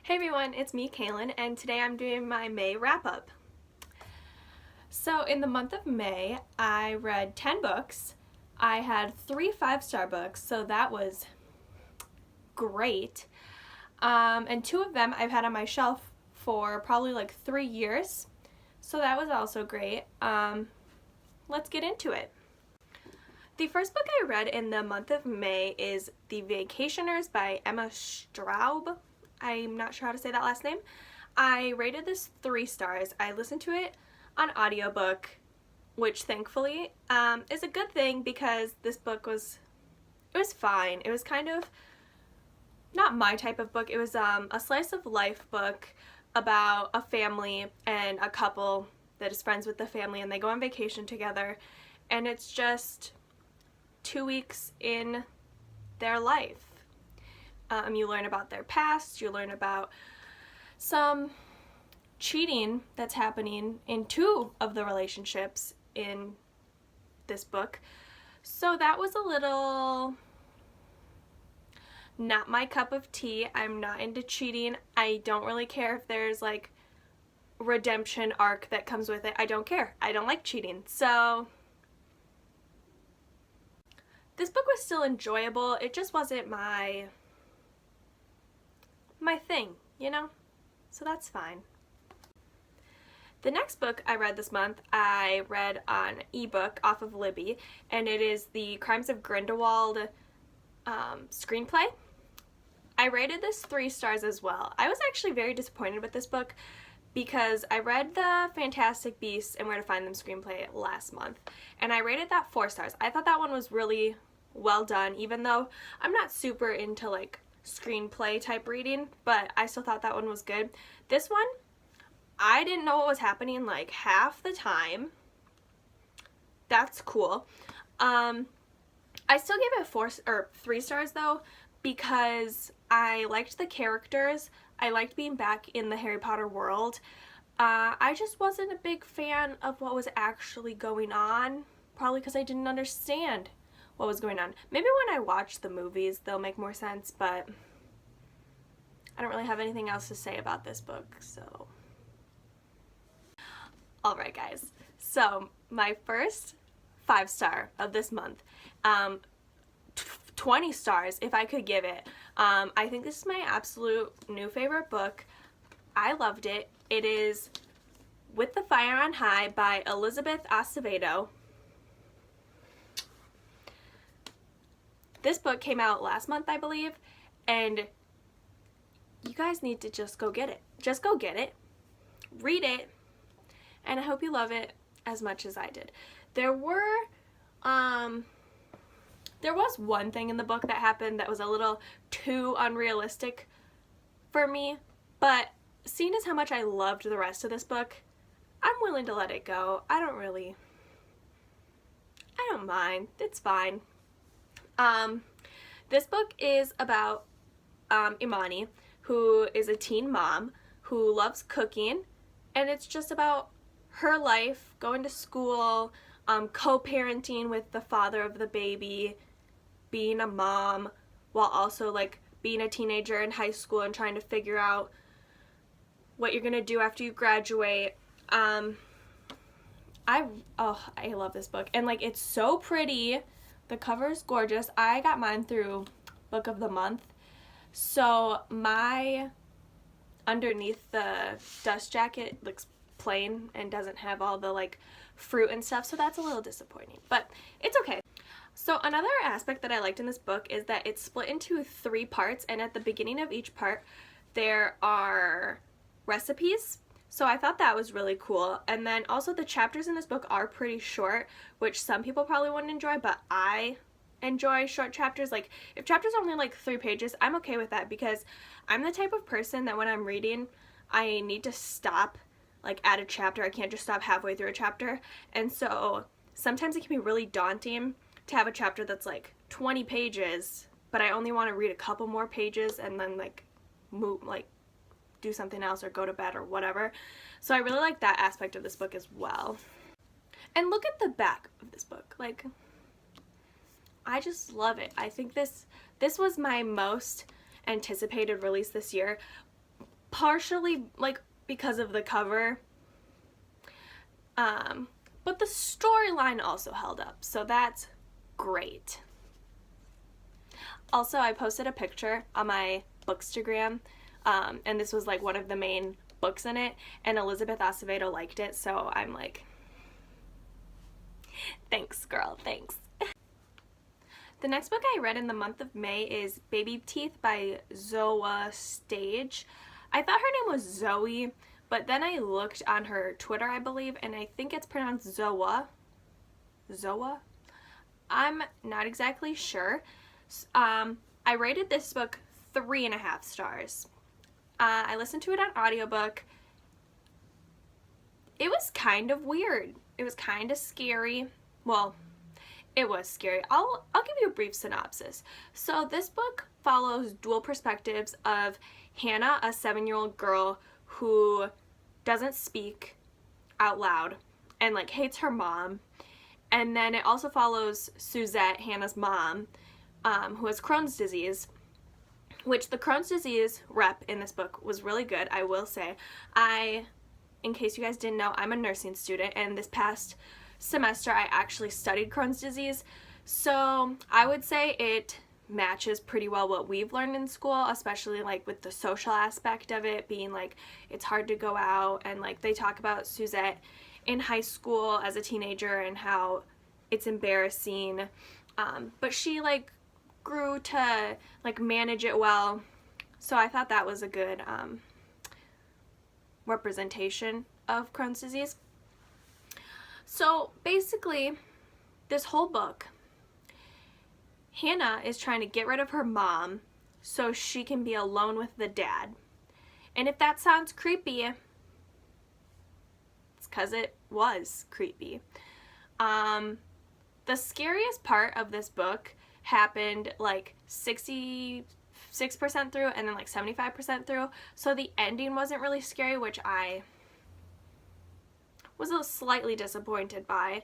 Hey everyone, it's me, Kaylin, and today I'm doing my May wrap-up. So in the month of May, I read 10 books. I had 3 5-star books, so that was great. And 2 of them I've had on my shelf for probably like 3 years, so that was also great. Let's get into it. The first book I read in the month of May is The Vacationers by Emma Straub. I'm not sure how to say that last name. I rated this 3 stars. I listened to it on audiobook, which thankfully is a good thing because this book was fine. It was kind of not my type of book. It was a slice of life book about a family and a couple that is friends with the family, and they go on vacation together, and it's just 2 weeks in their life. You learn about their past, you learn about some cheating that's happening in 2 of the relationships in this book. So that was a little not my cup of tea. I'm not into cheating. I don't really care if there's like redemption arc that comes with it. I don't care. I don't like cheating. So this book was still enjoyable. It just wasn't my thing, you know? So that's fine. The next book I read this month, I read on ebook off of Libby, and it is the Crimes of Grindelwald screenplay. I rated this 3 stars as well. I was actually very disappointed with this book because I read the Fantastic Beasts and Where to Find Them screenplay last month, and I rated that 4 stars. I thought that one was really well done, even though I'm not super into like screenplay type reading, but I still thought that one was good. This one, I didn't know what was happening like half the time. That's cool. I still gave it 3 stars though, because I liked the characters. I liked being back in the Harry Potter world. I just wasn't a big fan of what was actually going on, probably because I didn't understand what was going on. Maybe when I watch the movies they'll make more sense, but I don't really have anything else to say about this book, so. Alright guys, so my first 5-star of this month, 20 stars if I could give it. I think this is my absolute new favorite book. I loved it. It is With the Fire on High by Elizabeth Acevedo. This book came out last month, I believe, and you guys need to just go get it. Just go get it, read it, and I hope you love it as much as I did. There was one thing in the book that happened that was a little too unrealistic for me, but seeing as how much I loved the rest of this book, I'm willing to let it go. I don't mind. It's fine. This book is about Imani, who is a teen mom who loves cooking, and it's just about her life, going to school, co-parenting with the father of the baby, being a mom, while also like being a teenager in high school and trying to figure out what you're gonna do after you graduate. I love this book, and like it's so pretty. The cover is gorgeous. I got mine through Book of the Month. So my underneath the dust jacket looks plain and doesn't have all the like fruit and stuff, so that's a little disappointing, but it's okay. So another aspect that I liked in this book is that it's split into 3 parts, and at the beginning of each part there are recipes. So I thought that was really cool. And then also the chapters in this book are pretty short, which some people probably wouldn't enjoy, but I enjoy short chapters. Like if chapters are only like 3 pages, I'm okay with that, because I'm the type of person that when I'm reading, I need to stop like at a chapter. I can't just stop halfway through a chapter. And so sometimes it can be really daunting to have a chapter that's like 20 pages, but I only want to read a couple more pages and then like move, like do something else or go to bed or whatever. So I really like that aspect of this book as well. And look at the back of this book. Like, I just love it. I think this was my most anticipated release this year. partially like because of the cover, but the storyline also held up, so that's great. Also, I posted a picture on my Bookstagram, and this was like one of the main books in it, and Elizabeth Acevedo liked it, so I'm like, thanks girl, thanks. The next book I read in the month of May is Baby Teeth by Zoa Stage. I thought her name was Zoe, but then I looked on her Twitter, I believe, and I think it's pronounced Zoa. Zoa? I'm not exactly sure. I rated this book 3.5 stars. I listened to it on audiobook. It was kind of weird. It was kind of scary. Well, it was scary. I'll give you a brief synopsis. So this book follows dual perspectives of Hannah, a 7-year-old girl who doesn't speak out loud and like hates her mom. And then it also follows Suzette, Hannah's mom, who has Crohn's disease, which the Crohn's disease rep in this book was really good, I will say. In case you guys didn't know, I'm a nursing student, and this past semester I actually studied Crohn's disease, so I would say it matches pretty well what we've learned in school, especially like with the social aspect of it being like it's hard to go out, and like they talk about Suzette in high school as a teenager and how it's embarrassing, but she like grew to like manage it well, so I thought that was a good representation of Crohn's disease. So basically this whole book, Hannah is trying to get rid of her mom so she can be alone with the dad. And if that sounds creepy, it's because it was creepy. The scariest part of this book happened like 66% through and then like 75% through. So the ending wasn't really scary, which I was a little slightly disappointed by.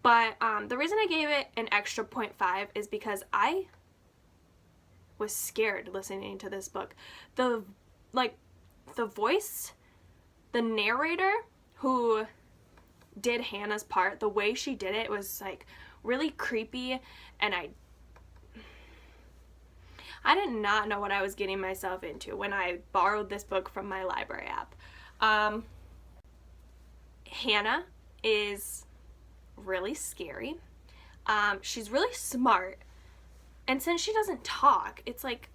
But the reason I gave it an extra 0.5 is because I was scared listening to this book. The voice, the narrator who did Hannah's part, the way she did it was like really creepy, and I did not know what I was getting myself into when I borrowed this book from my library app. Hannah is really scary. She's really smart, and since she doesn't talk, it's like,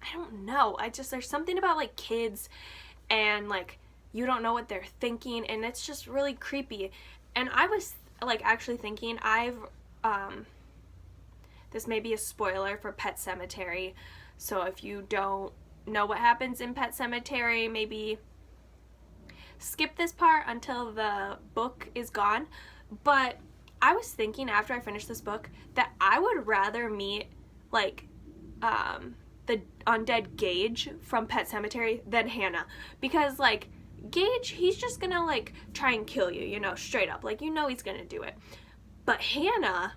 I don't know, there's something about like kids and like you don't know what they're thinking, and it's just really creepy. And I was like actually thinking, this may be a spoiler for Pet Sematary, so if you don't know what happens in Pet Sematary, maybe skip this part until the book is gone. But I was thinking after I finished this book that I would rather meet like the undead Gage from Pet Sematary than Hannah, because like Gage, he's just gonna like try and kill you, you know, straight up, like, you know, he's gonna do it. But Hannah,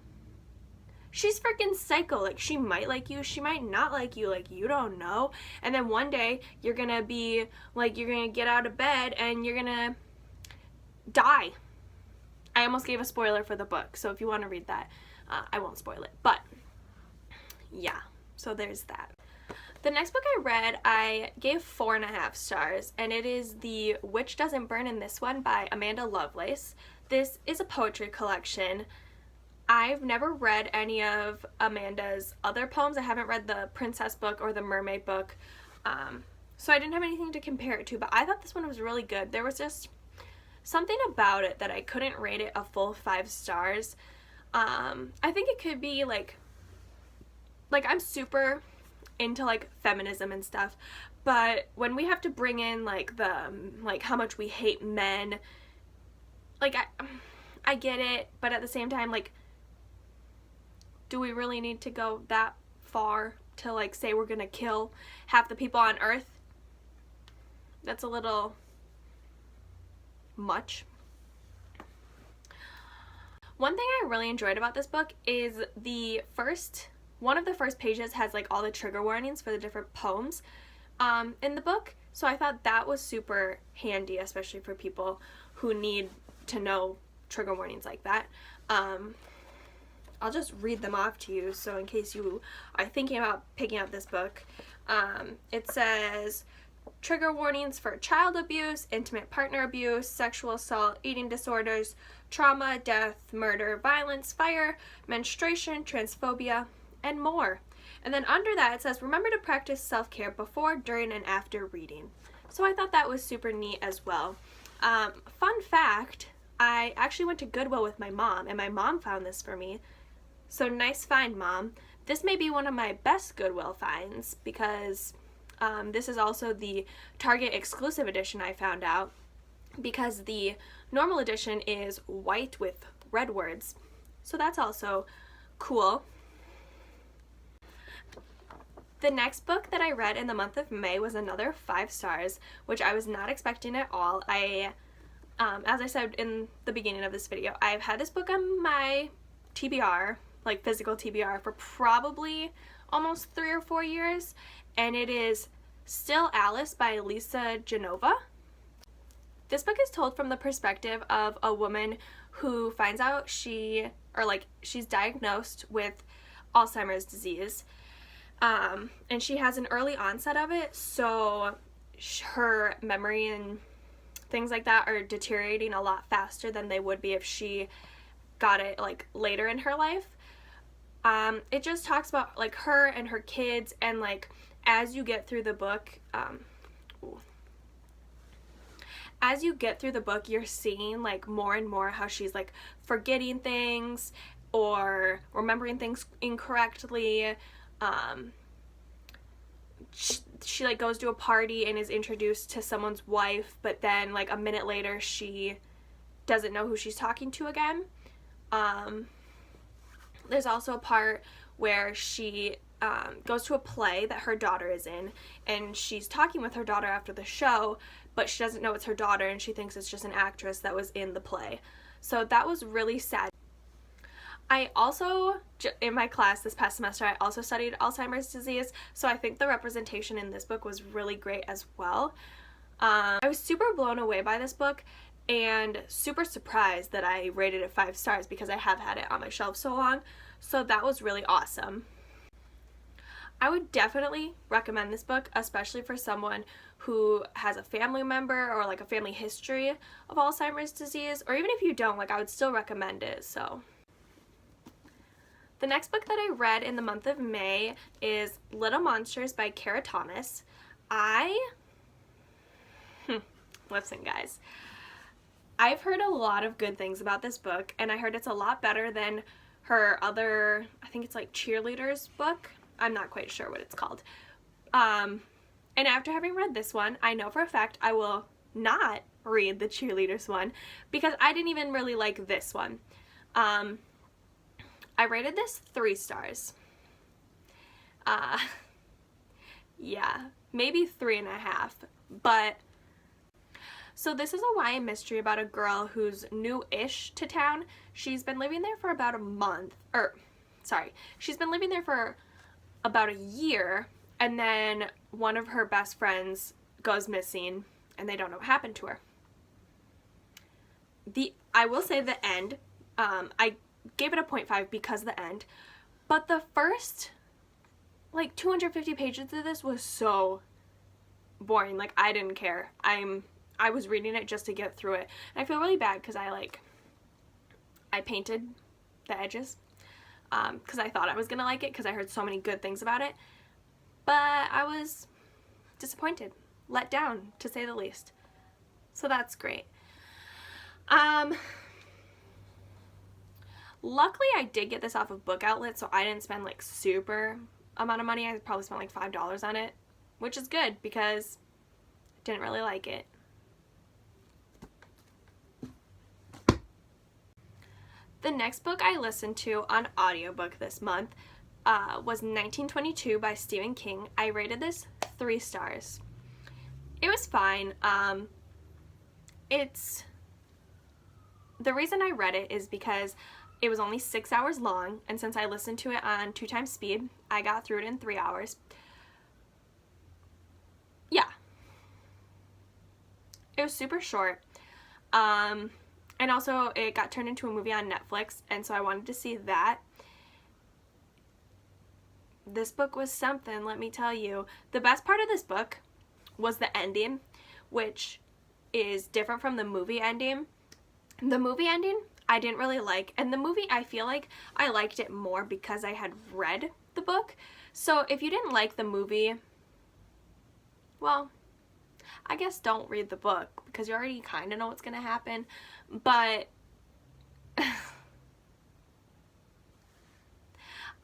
she's freaking psycho. Like, she might like you, she might not like you, like, you don't know. And then one day you're gonna be like, you're gonna get out of bed and you're gonna die. I almost gave a spoiler for the book, so if you want to read that, I won't spoil it. But yeah, so there's that. The next book I read, I gave 4.5 stars, and it is The Witch Doesn't Burn in This One by Amanda Lovelace. This is a poetry collection. I've never read any of Amanda's other poems. I haven't read the Princess book or the Mermaid book, so I didn't have anything to compare it to, but I thought this one was really good. There was just something about it that I couldn't rate it a full 5 stars. I think it could be like I'm super into like feminism and stuff, but when we have to bring in like how much we hate men, like I get it, but at the same time, like, do we really need to go that far to like say we're gonna kill half the people on Earth? That's a little much. One thing I really enjoyed about this book is one of the first pages has like all the trigger warnings for the different poems in the book. So I thought that was super handy, especially for people who need to know trigger warnings like that. I'll just read them off to you, so in case you are thinking about picking up this book. It says, trigger warnings for child abuse, intimate partner abuse, sexual assault, eating disorders, trauma, death, murder, violence, fire, menstruation, transphobia, and more. And then under that it says, remember to practice self-care before, during, and after reading. So I thought that was super neat as well. Fun fact, I actually went to Goodwill with my mom, and my mom found this for me. So nice find, Mom. This may be one of my best Goodwill finds because this is also the Target exclusive edition, I found out, because the normal edition is white with red words. So that's also cool. The next book that I read in the month of May was another 5 stars, which I was not expecting at all. As I said in the beginning of this video, I've had this book on my TBR, like physical TBR, for probably almost 3 or 4 years, and it is Still Alice by Lisa Genova. This book is told from the perspective of a woman who finds out she's diagnosed with Alzheimer's disease. And she has an early onset of it, so her memory and things like that are deteriorating a lot faster than they would be if she got it like later in her life. It just talks about like her and her kids, and like as you get through the book, you're seeing like more and more how she's like forgetting things or remembering things incorrectly. She like goes to a party and is introduced to someone's wife, but then like a minute later she doesn't know who she's talking to again. There's also a part where she goes to a play that her daughter is in, and she's talking with her daughter after the show, but she doesn't know it's her daughter and she thinks it's just an actress that was in the play. So that was really sad. I also, in my class this past semester, I also studied Alzheimer's disease, so I think the representation in this book was really great as well. I was super blown away by this book and super surprised that I rated it 5 stars because I have had it on my shelf so long, so that was really awesome. I would definitely recommend this book, especially for someone who has a family member or like a family history of Alzheimer's disease, or even if you don't, like I would still recommend it. So the next book that I read in the month of May is Little Monsters by Kara Thomas. Listen guys, I've heard a lot of good things about this book, and I heard it's a lot better than her other, I think it's like Cheerleaders book. I'm not quite sure what it's called. And after having read this one, I know for a fact I will not read the Cheerleaders one because I didn't even really like this one. I rated this 3 stars. Yeah, maybe 3.5, but so this is a YA mystery about a girl who's new-ish to town. She's been living there for about a month, she's been living there for about a year, and then one of her best friends goes missing and they don't know what happened to her. I will say the end, I gave it a 0.5 because of the end, but the first like 250 pages of this was so boring. Like I didn't care. I was reading it just to get through it, and I feel really bad because I painted the edges because I thought I was gonna like it because I heard so many good things about it, but I was disappointed, let down to say the least. So that's great. Luckily I did get this off of Book Outlet, so I didn't spend like super amount of money. I probably spent like $5 on it, which is good because I didn't really like it. The next book I listened to on audiobook this month was 1922 by Stephen King. I rated this 3 stars. It was fine. The reason I read it is because it was only 6 hours long, and since I listened to it on 2 times speed, I got through it in 3 hours. Yeah. It was super short. And also it got turned into a movie on Netflix, and so I wanted to see that. This book was something, let me tell you. The best part of this book was the ending, which is different from the movie ending. The movie ending I didn't really like, and the movie I feel like I liked it more because I had read the book. So if you didn't like the movie, well, I guess don't read the book because you already kind of know what's going to happen. But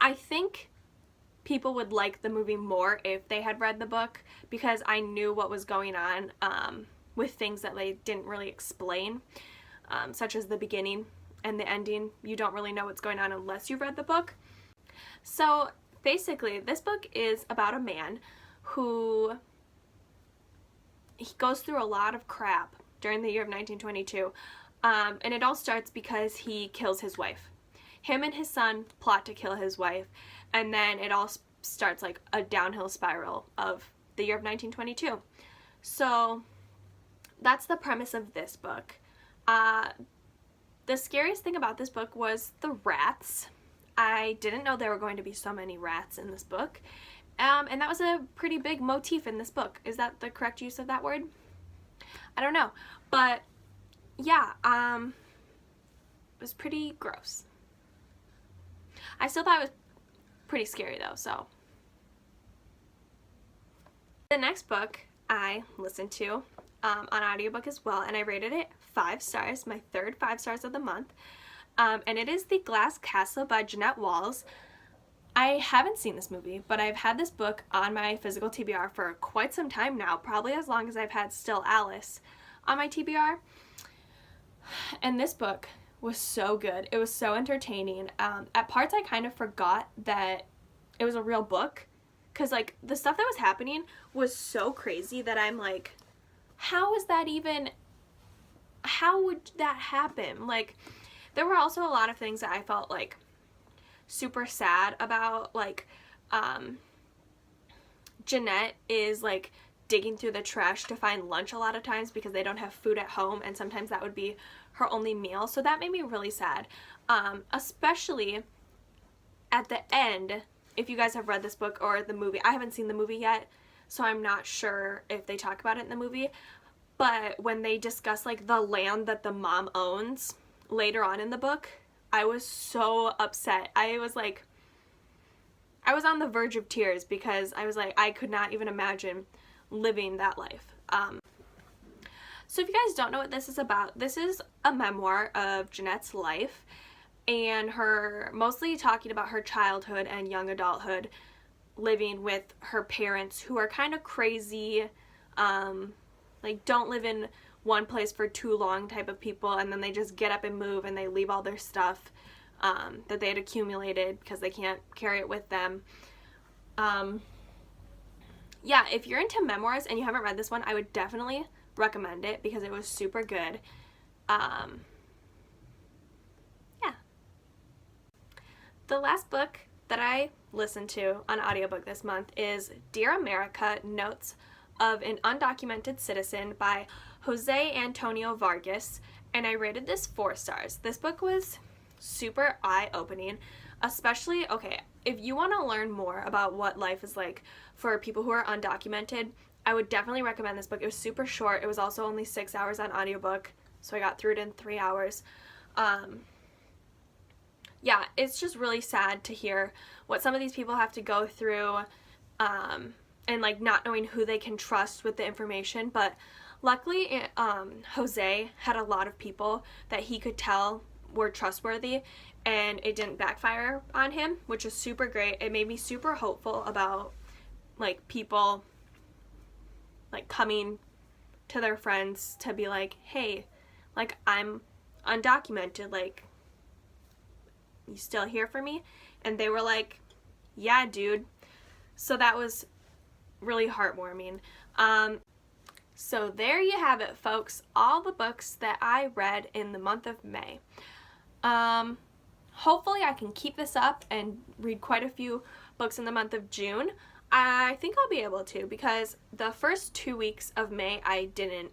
I think people would like the movie more if they had read the book, because I knew what was going on with things that they didn't really explain, such as the beginning and the ending. You don't really know what's going on unless you've read the book. So basically, this book is about a man who he goes through a lot of crap during the year of 1922, and it all starts because he kills his wife. Him and his son plot to kill his wife, and then it all starts like a downhill spiral of the year of 1922. So that's the premise of this book. The scariest thing about this book was the rats. I didn't know there were going to be so many rats in this book. And that was a pretty big motif in this book. Is that the correct use of that word? I don't know. But yeah, it was pretty gross. I still thought it was pretty scary though, so. The next book I listened to on audiobook as well, and I rated it 5 stars, my third 5 stars of the month. And it is The Glass Castle by Jeanette Walls. I haven't seen this movie, but I've had this book on my physical TBR for quite some time now, probably as long as I've had Still Alice on my TBR. And this book was so good. It was so entertaining. At parts I kind of forgot that it was a real book, because like the stuff that was happening was so crazy that I'm like, how would that happen? Like, there were also a lot of things that I felt like super sad about, like Jeanette is like digging through the trash to find lunch a lot of times because they don't have food at home, and sometimes that would be her only meal. So that made me really sad, especially at the end. If you guys have read this book or the movie, I haven't seen the movie yet, so I'm not sure if they talk about it in the movie, but when they discuss like the land that the mom owns later on in the book, I was so upset. I was on the verge of tears because I was like, I could not even imagine living that life. So if you guys don't know what this is about, this is a memoir of Jeanette's life, and her mostly talking about her childhood and young adulthood living with her parents, who are kind of crazy, like don't live in one place for too long type of people, and then they just get up and move and they leave all their stuff that they had accumulated because they can't carry it with them. Yeah, if you're into memoirs and you haven't read this one, I would definitely recommend it because it was super good. Yeah. The last book that I listened to on audiobook this month is Dear America, Notes of an Undocumented Citizen by Jose Antonio Vargas, and I rated this 4 stars. This book was super eye-opening, especially, okay, if you want to learn more about what life is like for people who are undocumented, I would definitely recommend this book. It was super short. It was also only 6 hours on audiobook, so I got through it in 3 hours. Yeah, it's just really sad to hear what some of these people have to go through, and like not knowing who they can trust with the information, but luckily Jose had a lot of people that he could tell were trustworthy, and it didn't backfire on him, which is super great. It made me super hopeful about like people like coming to their friends to be like, hey, like I'm undocumented, like you still here for me? And they were like, yeah, dude. So that was really heartwarming. So there you have it, folks. All the books that I read in the month of May. Hopefully I can keep this up and read quite a few books in the month of June. I think I'll be able to, because the first 2 weeks of May I didn't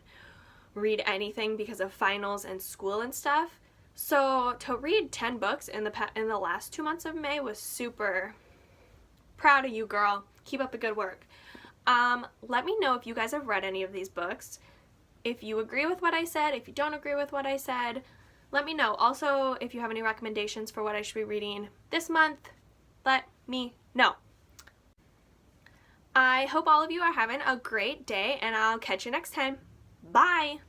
read anything because of finals and school and stuff. So to read 10 books in the last 2 months of May was super proud of you, girl. Keep up the good work. Let me know if you guys have read any of these books. If you agree with what I said, if you don't agree with what I said, let me know. Also, if you have any recommendations for what I should be reading this month, let me know. I hope all of you are having a great day, and I'll catch you next time. Bye!